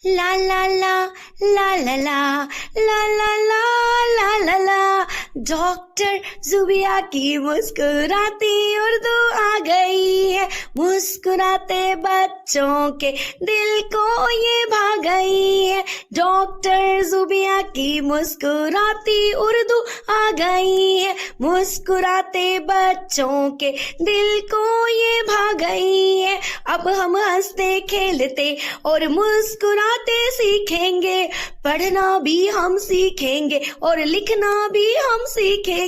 ला ला ला ला ला ला ला ला ला ला ला ला। Doctor Zubia की मुस्कुराती उर्दू आ गई है, मुस्कुराते बच्चों के दिल को ये भा गई है। डॉक्टर जुबिया की मुस्कुराती उर्दू आ गई है, मुस्कुराते बच्चों के दिल को ये भा गई है। अब हम हंसते खेलते और मुस्कुराते सीखेंगे, पढ़ना भी हम सीखेंगे और लिखना भी हम सीखेंगे।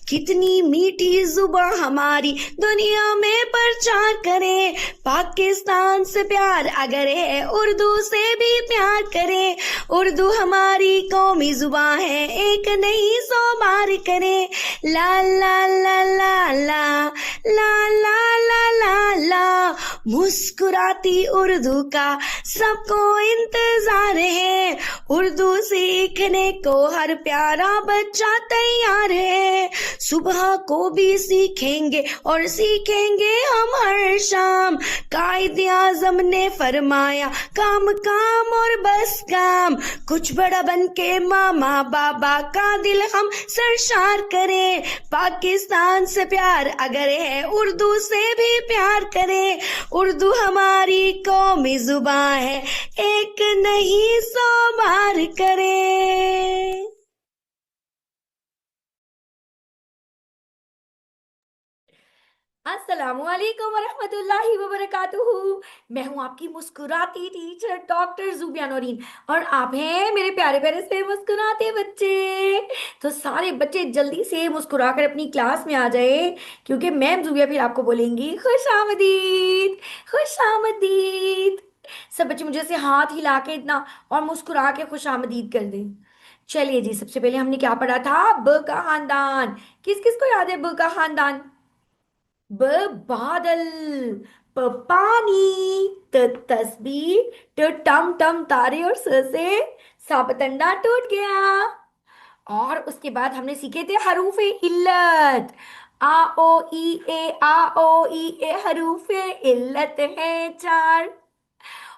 कितनी मीठी जुबान हमारी दुनिया में प्रचार करें, पाकिस्तान से प्यार अगर है उर्दू से भी प्यार करें। उर्दू हमारी कौमी जुबान है, एक नहीं 100 बार करें। ला ला ला ला ला ला ला ला ला ला। मुस्कुराती उर्दू का सबको इंतजार है, उर्दू सीखने को हर प्यारा बच्चा तैयार है। सुबह को भी सीखेंगे और सीखेंगे हम हर शाम। कायदे आजम ने फरमाया काम काम और बस काम, कुछ बड़ा बन के मामा बाबा का दिल हम सरशार करें। पाकिस्तान से प्यार अगर है उर्दू से भी प्यार करें। उर्दू हमारी कौमी जुबान है, एक नहीं 100 बार करें। अस्सलामुअलैकुम वरहमतुल्लाहि वबरकातुहू। मैं हूँ आपकी मुस्कुराती टीचर डॉक्टर जुबिया नौरीन, और आप हैं मेरे प्यारे प्यारे से मुस्कुराते बच्चे। तो सारे बच्चे जल्दी से मुस्कुरा कर अपनी क्लास में आ जाए, क्योंकि मैम जुबिया फिर आपको बोलेंगी खुश आमदीद, खुश आमदीद। सब बच्चे मुझे से हाथ हिला के इतना और मुस्कुरा के खुश आमदीद कर दें। चलिए जी, सबसे पहले हमने क्या पढ़ा था? ब का खानदान। किस किस को याद है ब का खानदान? ब बादल, प पानी, त तस्बीह, ट टम टम तारे, और स से सांपतंडा टूट गया। और उसके बाद हमने सीखे थे हरूफे इल्लत। आ ओ ई ए, आ ओ ई ए, हरूफे इल्लत है 4।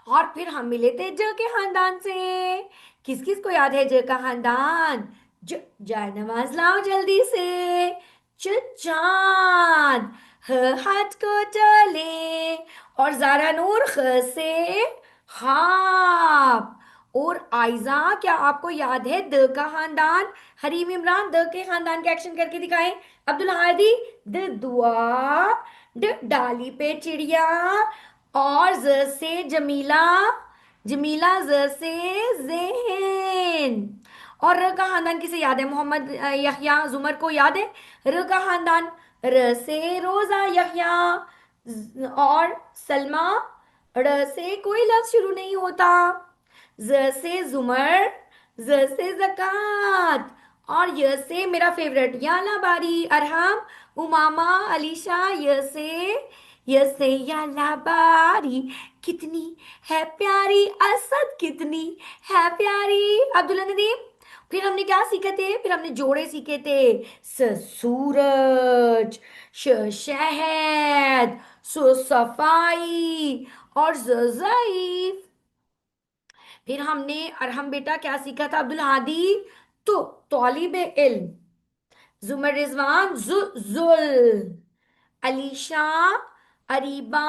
और फिर हम मिले थे ज के खानदान से। किस किस को याद है ज का खानदान? ज जाए नमाज लाओ जल्दी से, च चांद, ह हाथ को चले, और जारा नूर ख से खाब। और आयजा, क्या आपको याद है द का खानदान? हरीम इमरान द के खानदान के एक्शन करके दिखाएं। अब्दुल हादी द दुआ, ड डाली पे चिड़िया, और ज से जमीला, जमीला ज से जहन। और र का खानदान किसे याद है? मोहम्मद यहया जुमर को याद है र का खानदान? र से रोजा यहया, और सलमा, र से कोई लफ्ज शुरू नहीं होता, ज से जुमर, ज से जक़ात, और य से मेरा फेवरेट याला बारी, अरहम, उमामा, अलीशा, य से याला बारी, कितनी है प्यारी असद, कितनी है प्यारी। अब्दुल्ला नदीम। फिर हमने क्या सीखे थे? फिर हमने जोड़े सीखे थे। सूरज, शहद, सफाई, और ज़ईफ। फिर हमने अरहम बेटा क्या सीखा था? अब्दुल हादी तो तौलिब इल्म, जुमर रिजवान जुल, अलीशा, अरीबा,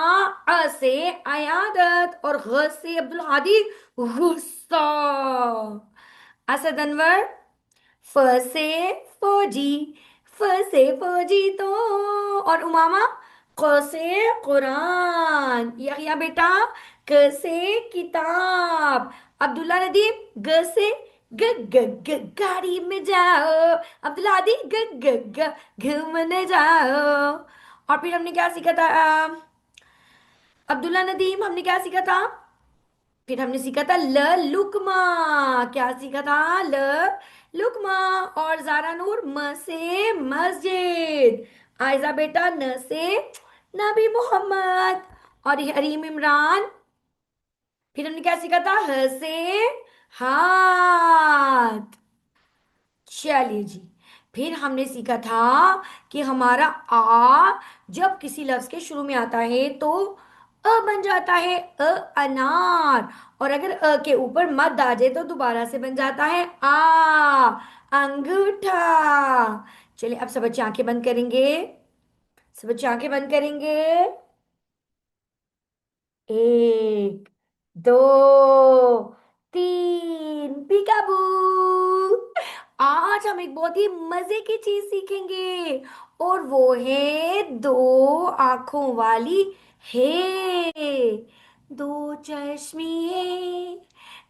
अ से अयादत, और ग से अब्दुल हादी गुस्सा, असद अनवर, फ से फौजी, फ से फौजी तो, और उमामा क से कुरान, यहिया बेटा क से किताब, अब्दुल्ला नदीम ग से ग ग ग गाड़ी में जाओ, अब्दुल्ला आदि ग ग ग घूमने जाओ। और फिर हमने क्या सीखा था? अब्दुल्ला नदीम, हमने क्या सीखा था? फिर हमने सीखा था ल लुकमा। क्या सीखा था? ल लुकमा। और जारा नूर म से मस्जिद, आयजा बेटा न से नबी मोहम्मद, और हरीम इमरान। फिर हमने क्या सीखा था? ह से हाथ। चलिए जी, फिर हमने सीखा था कि हमारा आ जब किसी लफ्ज के शुरू में आता है तो बन जाता है अनार। और अगर के ऊपर मद आ जाए तो दोबारा से बन जाता है अंगूठा। चलिए अब सब बच्चे आंखें बंद करेंगे। सब बच्चे आंखें बंद करेंगे। एक, दो, तीन, पीकाबू। आज हम एक बहुत ही मजे की चीज सीखेंगे, और वो है दो आंखों वाली है। दो चश्मी है,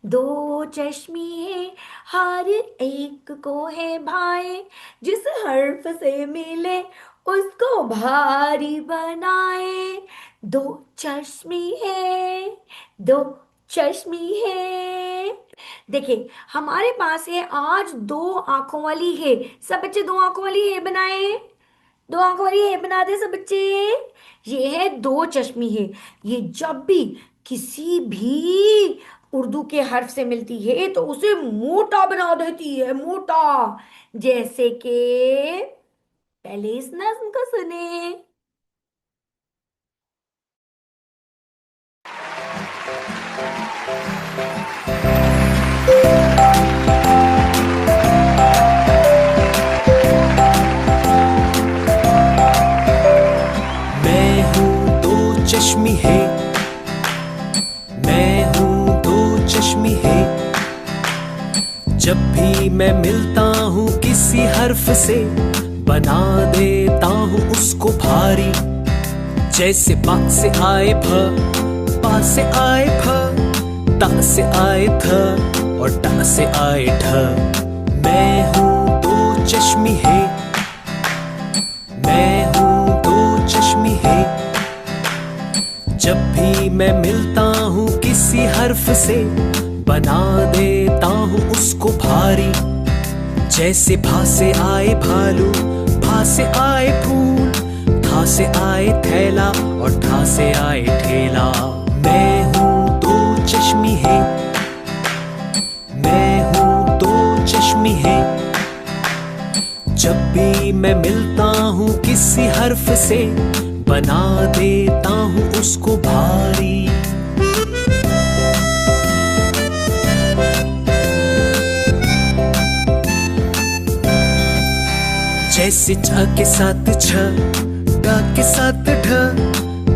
दो चश्मी है, हर एक को है भाई, जिस हर्फ से मिले उसको भारी बनाए। दो चश्मी है, दो चश्मी है। देखिए हमारे पास है आज दो आंखों वाली है। सब बच्चे दो आंखों वाली है बनाए। दो आंखों वाली है बना दे सब बच्चे। ये है दो चश्मी है। ये जब भी किसी भी उर्दू के हर्फ से मिलती है तो उसे मोटा बना देती है, मोटा। जैसे कि पहले इस नज्म को सुने। मैं हूँ दो चश्मी है, मैं हूँ दो चश्मी है। जब भी मैं मिलता हूँ किसी हर्फ से बना देता हूँ उसको भारी। जैसे बा से आए भ, पा से आए फ, ता से आए थ और टा से आए ढ। मैं हूँ दो चश्मी है, मैं हूँ दो चश्मी है। जब भी मैं मिलता हूँ किसी हर्फ से बना देता हूँ उसको भारी। जैसे भा से आए भालू, भा से आए फूल, था से आए थैला और ठा से आए ठेला। मैं हूँ दो चश्मी है, मैं हूँ दो चश्मी है। जब भी मैं मिलता हूँ किसी हर्फ से बना देता हूँ उसको भारी। जैसे च के साथ छ, ट के साथ ढ,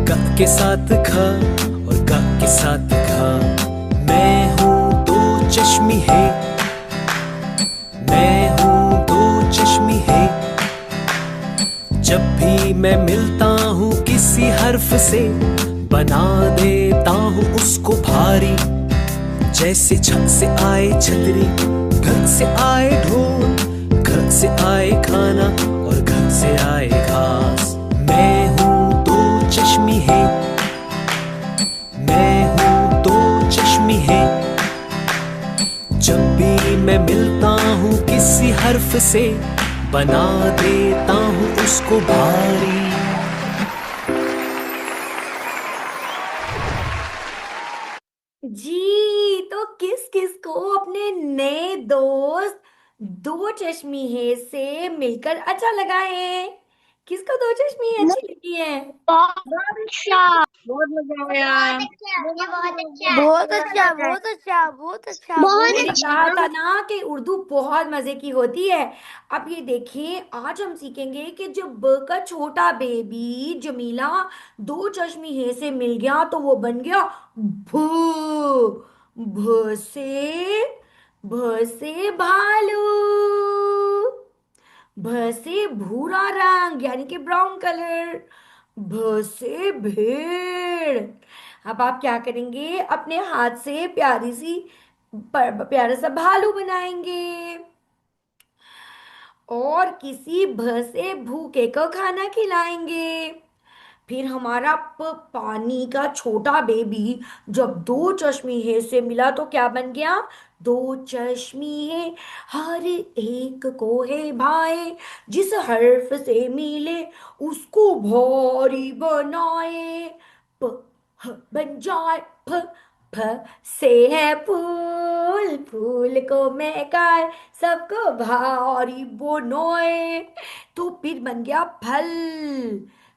क के साथ ख और ग के साथ घ। मैं हूँ दो चश्मी है, मैं हूँ दो चश्मी है। जब भी मैं मिलता हूँ किसी हर्फ से बना देता हूँ उसको भारी। जैसे छ से आए छतरी, घ से आए ढोल, घ से आए खाना और घ से आए घास। मैं हूँ दो चश्मी है, मैं हूँ दो चश्मी है। जब भी मैं मिलता हूँ किसी हर्फ से बना देता हूँ उसको भारी। जी तो किस किस को अपने नए दोस्त दो चश्मी है से मिलकर अच्छा लगा है? किसको दो चश्मी है अच्छी लगी है? बहुत अच्छा। बहुत मजा आया। बहुत अच्छा, बहुत अच्छा, बहुत अच्छा, बहुत मैंने अच्छा। कहा था ना कि उर्दू बहुत मजे की होती है। अब ये देखिए आज हम सीखेंगे कि जब ब का छोटा बेबी जमीला दो चश्मी है से मिल गया तो वो बन गया भ। भ से भ से भालू। भ से भूरा रंग यानी कि ब्राउन कलर। भ से भेड़। अब आप क्या करेंगे अपने हाथ से प्यारी सी प्यारा सा भालू बनाएंगे, और किसी भ से भूखे को खाना खिलाएंगे। फिर हमारा पानी का छोटा बेबी जब दो चश्मी है से मिला तो क्या बन गया? दो चश्मी है, हर एक को है भाई, जिस हर्फ से मिले उसको भारी बनाए। प ह बन जाए फ। फ से है फूल, फूल को महकाए, सबको भारी बनाए। तो फिर बन गया फल।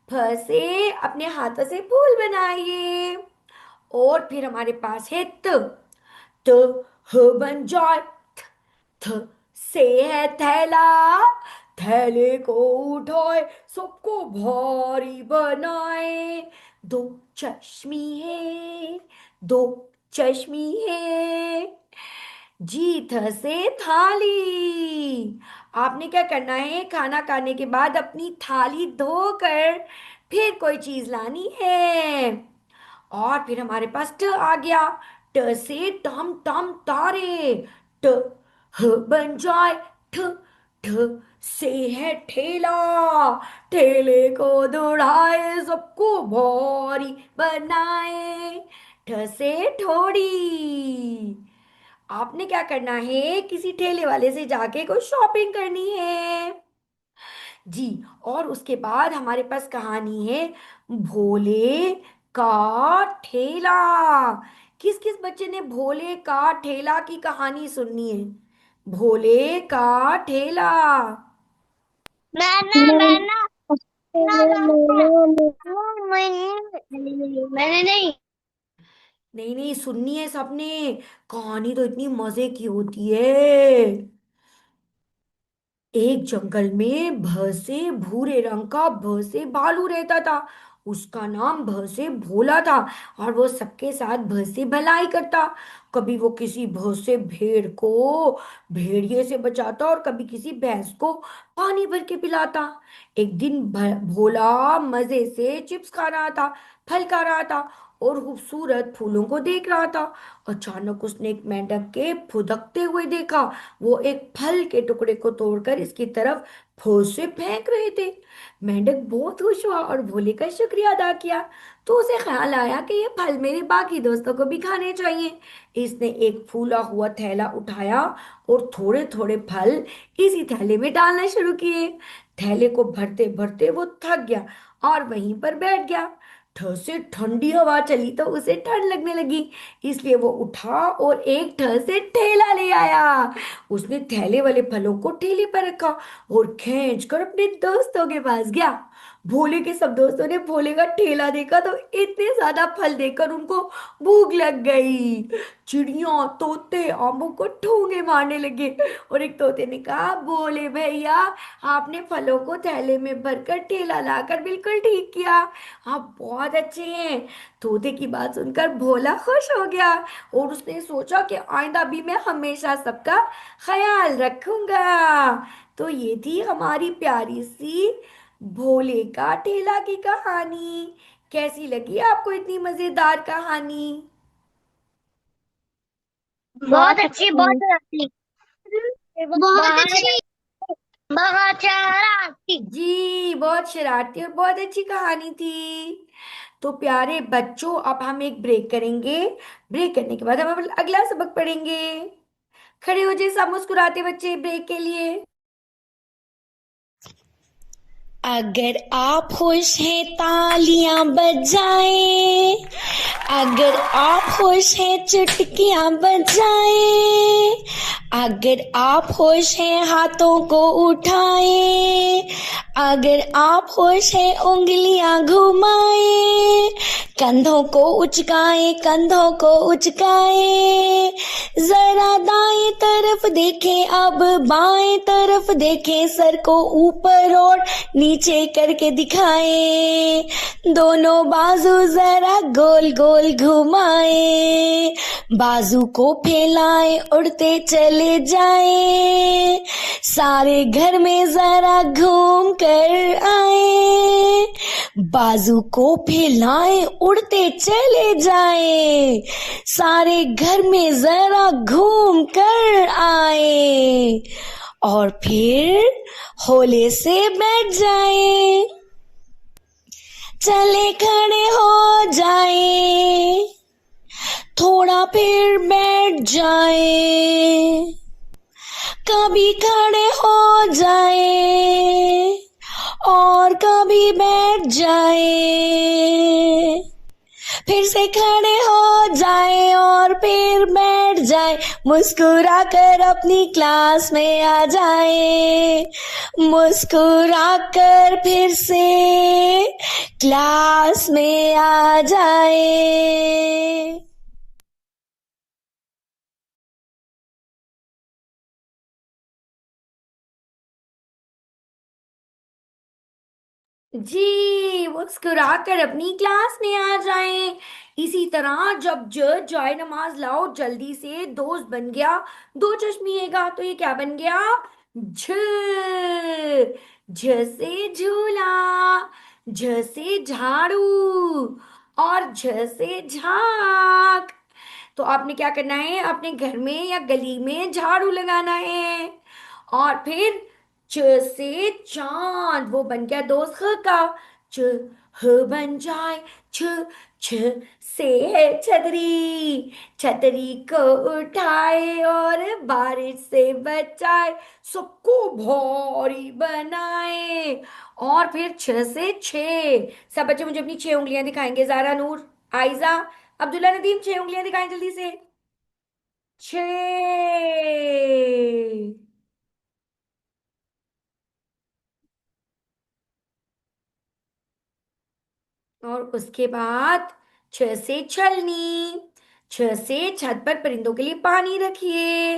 फ से अपने हाथों से फूल बनाइए। और फिर हमारे पास है त ह बन जाए। थ से है थैला, थैले को उठाए सबको भारी बनाए। दो चश्मी है, दो चश्मी है। जी, थ से थाली। आपने क्या करना है, खाना खाने के बाद अपनी थाली धोकर फिर कोई चीज लानी है। और फिर हमारे पास ट आ गया। ट से टम टम तारे। ट ह बन जाए ठ। ठ से है ठेला, ठेले को दौड़ाए सबको भारी बनाए। ठ से ठोड़ी। आपने क्या करना है, किसी ठेले वाले से जाके कोई शॉपिंग करनी है। जी, और उसके बाद हमारे पास कहानी है भोले का ठेला। किस किस बच्चे ने भोले का ठेला की कहानी सुननी है? भोले का ठेला। मैंने मैंने नहीं। नहीं नहीं, सुननी है सबने। कहानी तो इतनी मजे की होती है। एक जंगल में भसे भूरे रंग का भसे भालू रहता था। उसका नाम भसे भोला था। और वो सबके साथ भसे भलाई करता। कभी वो किसी भसे भेड़ को भेड़िए से बचाता और कभी किसी भैंस को पानी भर के पिलाता। एक दिन भोला मजे से चिप्स खा रहा था, फल खा रहा था और खूबसूरत फूलों को देख रहा था। अचानक उसने एक मेंढक के फुदकते हुए देखा। वो एक फल के टुकड़े को तोड़कर इसकी तरफ फोर्स से फेंक रहे थे। मेंढक बहुत खुश हुआ और भोले का शुक्रिया अदा किया। तो उसे ख्याल आया कि ये फल मेरे बाकी दोस्तों को भी खाने चाहिए। इसने एक फूला हुआ थैला उठाया और थोड़े थोड़े फल इसी थैले में डालना शुरू किए। थैले को भरते भरते वो थक गया और वहीं पर बैठ गया। ठ से ठंडी हवा चली तो उसे ठंड लगने लगी। इसलिए वो उठा और एक ठ से ठेला ले आया। उसने थैले वाले फलों को ठेले पर रखा और खींच कर अपने दोस्तों के पास गया। भोले के सब दोस्तों ने भोले का ठेला देखा तो इतने ज्यादा फल देखकर उनको भूख लग गई। चिड़िया तोते आमों को ठूंगे मारने लगे। और एक तोते ने कहा, बोले भैया, आपने फलों को थैले में भरकर ठेला लाकर बिल्कुल ठीक किया। आप बहुत अच्छे हैं। तोते की बात सुनकर भोला खुश हो गया और उसने सोचा कि आइंदा भी मैं हमेशा सबका ख्याल रखूंगा। तो ये थी हमारी प्यारी सी भोले का ठेला की कहानी। कैसी लगी आपको इतनी मजेदार कहानी? बहुत अच्छी, बहुत अच्छी, बहुत अच्छी, बहुत शरारती। जी, बहुत शरारती और बहुत अच्छी कहानी थी। तो प्यारे बच्चों, अब हम एक ब्रेक करेंगे। ब्रेक करने के बाद हम अगला सबक पढ़ेंगे। खड़े हो जाइए सब मुस्कुराते बच्चे ब्रेक के लिए। अगर आप खुश हैं तालियां बजाएं, अगर आप खुश हैं चुटकियां बजाएं, अगर आप खुश हैं हाथों को उठाएं, अगर आप खुश हैं उंगलियां घुमाएं, कंधों को उचकाएं, कंधों को उचकाएं, जरा दाएं तरफ देखें, अब बाएं तरफ देखें, सर को ऊपर और नीचे करके दिखाएं, दोनों बाजू जरा गोल गोल घुमाएं, बाजू को फैलाएं, उड़ते चले जाएं, सारे घर में जरा घूम कर आए, बाजू को फैलाएं, उड़ते चले जाएं, सारे घर में जरा घूम कर आए और फिर होले से बैठ जाएं, चले खड़े हो जाएं, थोड़ा फिर बैठ जाएं, कभी खड़े हो जाएं और कभी बैठ जाएं, फिर से खड़े हो जाए और फिर बैठ जाए, मुस्कुरा कर अपनी क्लास में आ जाए, मुस्कुराकर फिर से क्लास में आ जाए। जी, मुस्कुराकर अपनी क्लास में आ जाएं। इसी तरह जब ज जाए नमाज लाओ जल्दी से दोस्त बन गया दो चश्मिएगा, तो ये क्या बन गया? झ। झ से झूला, झ से झाड़ू और झ से झाग। तो आपने क्या करना है? अपने घर में या गली में झाड़ू लगाना है। और फिर च से चांद, वो बन गया दोस्त ख का। च ह बन जाए छ। छ से है छतरी, छतरी को उठाए और बारिश से बचाए, सबको भारी बनाए। और फिर छ से छे। सब बच्चे मुझे अपनी 6 उंगलियां दिखाएंगे। जारा, नूर, आइजा, अब्दुल्ला, नदीम, 6 उंगलियां दिखाएं जल्दी से। 6। और उसके बाद छ से छलनी। छ से छत पर परिंदों के लिए पानी रखिए।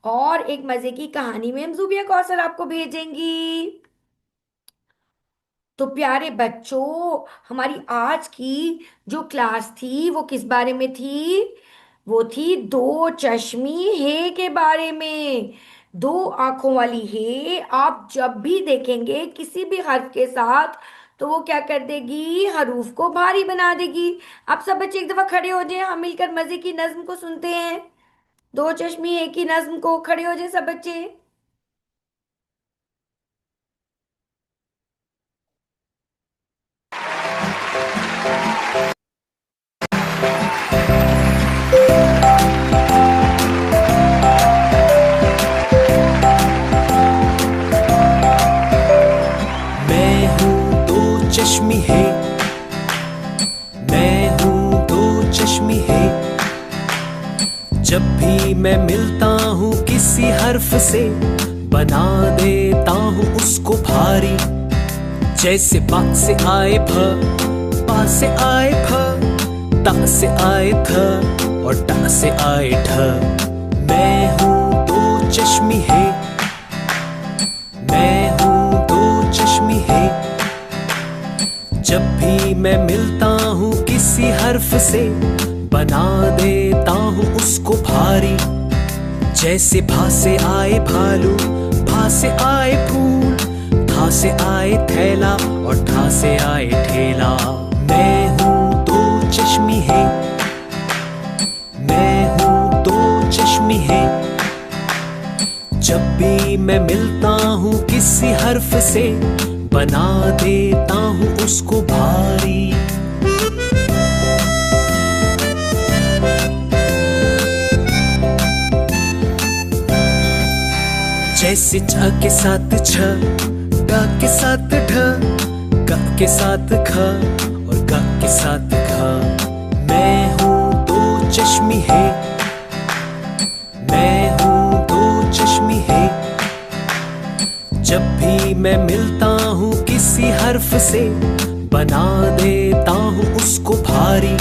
और एक मजे की कहानी में हम ज़ुबिया कौसर आपको भेजेंगी। तो प्यारे बच्चों, हमारी आज की जो क्लास थी वो किस बारे में थी? वो थी दो चश्मी हे के बारे में। दो आंखों वाली हे आप जब भी देखेंगे किसी भी हर्फ के साथ, तो वो क्या कर देगी? हरूफ को भारी बना देगी। आप सब बच्चे एक दफा खड़े हो जाएं, हम मिलकर मजे की नज्म को सुनते हैं। दो चश्मी हे की नज्म को खड़े हो जाएं सब बच्चे। मैं हूँ दो चश्मी है, मैं हूँ दो चश्मी है। जब भी मैं मिलता हूँ किसी हर्फ से, बना देता हूँ उसको भारी। जैसे बा से आए भ, पा से आए फ, ता से आए थ और टा से आए ढ। मैं हूँ दो चश्मी है, मैं हूँ दो चश्मी है। जब भी मैं मिलता हूँ किसी हर्फ से, बना देता हूँ उसको भारी। जैसे भा से आए भालू, भा से आए फूल, था से आए थैला और ठा से आए ठेला। मैं हूँ दो चश्मी है, मैं हूँ दो चश्मी है। जब भी मैं मिलता हूँ किसी हर्फ से, बना देता हूँ उसको भारी। जैसे च के साथ छ, ट के साथ ढ, क के साथ ख और ग के साथ घ। मैं हूँ दो चश्मी है, मैं हूँ दो चश्मी है। जब भी मैं मिलता हूँ किसी हर्फ से, बना देता हूँ उसको भारी।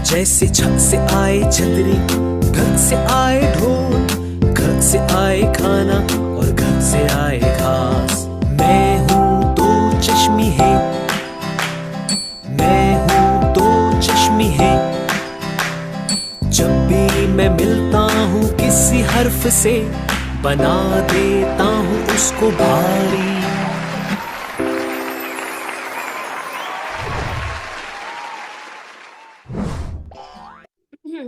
जैसे छ से आए छतरी, घ से आए ढोल, घ से आए खाना और घ से आए घास। मैं हूँ दो चश्मी है, मैं हूँ दो चश्मी है। जब भी मैं मिलता हूँ किसी हर्फ से, बना देता हूँ उसको भारी।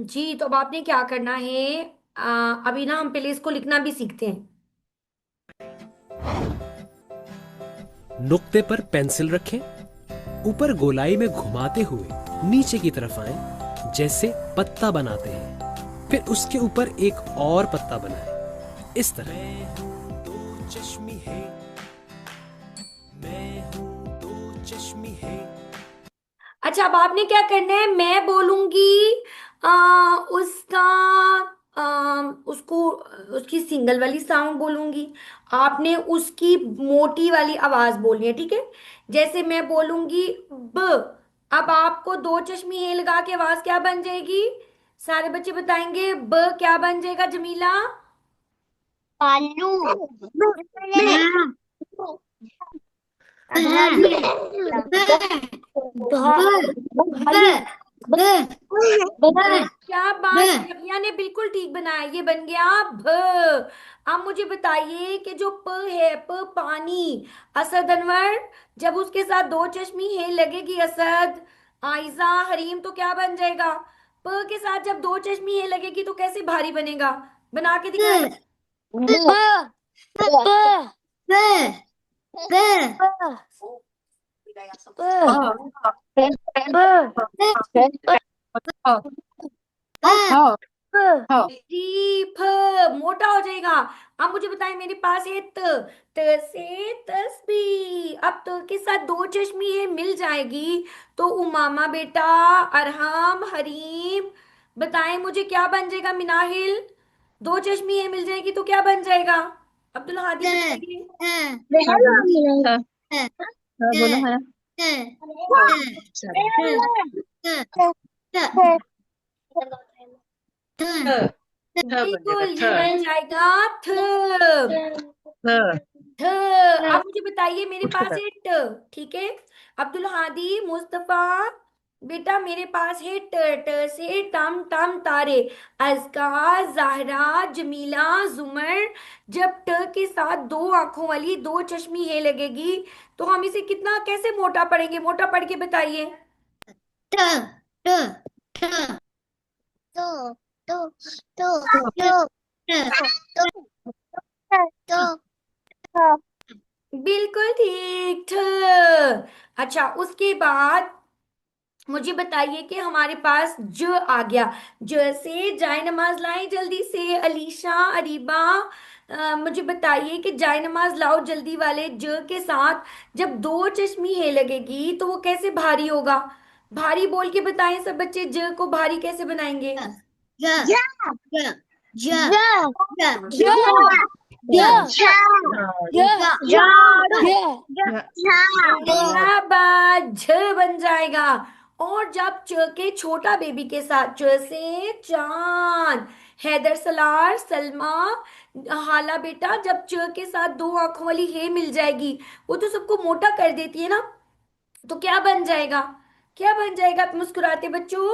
जी, तो अब आपने क्या करना है? अभी ना हम पहले इसको लिखना भी सीखते हैं। नुक्ते पर पेंसिल रखें, ऊपर गोलाई में घुमाते हुए नीचे की तरफ आएं, जैसे पत्ता बनाते हैं। फिर उसके ऊपर एक और पत्ता बनाएं, इस तरह। मैं हूँ दो चश्मी है, मैं हूँ दो चश्मी है। अच्छा, अब आपने क्या करना है? मैं बोलूंगी उसका उसको उसकी सिंगल वाली साउंड बोलूंगी, आपने उसकी मोटी वाली आवाज बोलनी है, ठीक है। जैसे मैं बोलूंगी ब, अब आपको दो चश्मी हे लगा के आवाज क्या बन जाएगी? सारे बच्चे बताएंगे ब क्या बन जाएगा जमीला? बालू क्या बात, शबिया ने बिल्कुल ठीक बनाया, ये बन गया भ। अब मुझे बताइए कि जो प है, प पानी, असद अनवर, जब उसके साथ दो चश्मी है लगेगी, असद, आयजा, हरीम, तो क्या बन जाएगा? प के साथ जब दो चश्मी है लगेगी तो कैसे भारी बनेगा? बना के दिखाए। जी, फ मोटा हो जाएगा। अब मुझे बताएं, मेरे पास है त, त से तस्बीह, अब त के साथ दो चश्मी है मिल जाएगी तो उमामा बेटा, अरहम, हरीम, बताएं मुझे क्या बन जाएगा? मिनाहिल, दो चश्मी है मिल जाएगी तो क्या बन जाएगा? अब्दुल हादी बताइए। बोलो है। बिल्कुल, ये बन जाएगा थ। ठ, अब मुझे बताइए, मेरे पास है ट, ठीक है। अब्दुल हादी, मुस्तफा बेटा, मेरे पास है ट, ट से टम टम तारे, अज़का, ज़हरा, जमीला, जुमर, जब ट के साथ दो आंखों वाली दो चश्मी है लगेगी तो हम इसे कितना कैसे मोटा पढ़ेंगे? मोटा पढ़ के बताइए। बिल्कुल ठीक, ठ। अच्छा, उसके बाद मुझे बताइए कि हमारे पास ज आ गया, ज से जाय नमाज लाएं जल्दी से, अलीशा, अरीबा, मुझे बताइए कि जाय नमाज लाओ जल्दी वाले। ज के साथ जब दो चश्मी है लगेगी तो वो कैसे भारी होगा? भारी बोल के बताएं सब बच्चे, ज को भारी कैसे बनाएंगे? जिंदाबाद, झ बन जाएगा। और जब च के छोटा बेबी के साथ, च से चांद, हैदर, सलार, सलमा, हाला बेटा, जब च के साथ दो आंखों वाली हे मिल जाएगी, वो तो सबको मोटा कर देती है ना, तो क्या बन जाएगा? क्या बन जाएगा मुस्कुराते बच्चों?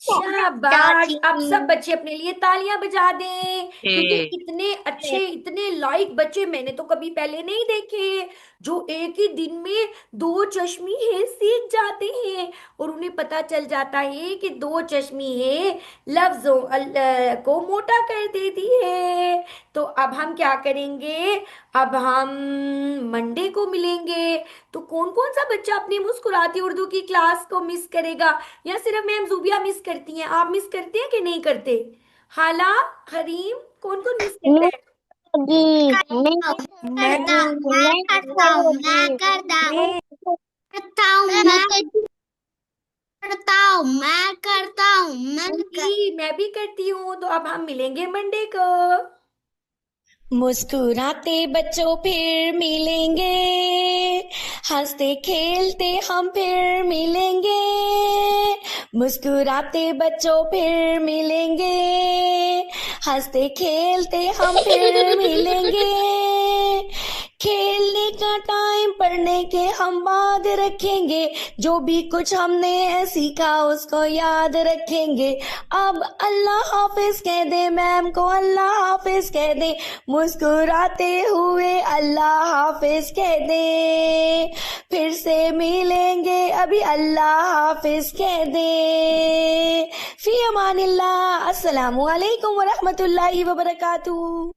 शाबाश, अब सब बच्चे अपने लिए तालियां बजा दें, क्योंकि इतने अच्छे, इतने लाइक बच्चे मैंने तो कभी पहले नहीं देखे, जो एक ही दिन में दो चश्मी है सीख जाते हैं और उन्हें पता चल जाता है कि दो चश्मी है लफ्जों को मोटा कर देती है। तो अब हम क्या करेंगे? अब हम मंडे को मिलेंगे। तो कौन कौन सा बच्चा अपनी मुस्कुराती उर्दू की क्लास को मिस करेगा, या सिर्फ मैम जुबिया मिस करती हैं? आप मिस करते हैं कि नहीं करते? हाला, हरीम, कौन कौन मिस करते हैं? मैं भी करती हूँ। तो अब हम मिलेंगे मंडे को। मुस्कुराते बच्चों फिर मिलेंगे, हंसते खेलते हम फिर मिलेंगे। मुस्कुराते बच्चों फिर मिलेंगे, हंसते खेलते हम फिर मिलेंगे। खेलने का टाइम, पढ़ने के हम बाद रखेंगे, जो भी कुछ हमने सीखा उसको याद रखेंगे। अब अल्लाह हाफिज कह दे मैम को, अल्लाह हाफिज कह दे, मुस्कुराते हुए अल्लाह हाफिज कह दे। फिर से मिलेंगे, अभी अल्लाह हाफिज कह दे। फी अमानिल्लाह, अस्सलामु अलैकुम व रहमतुल्लाहि व बरकातुहू।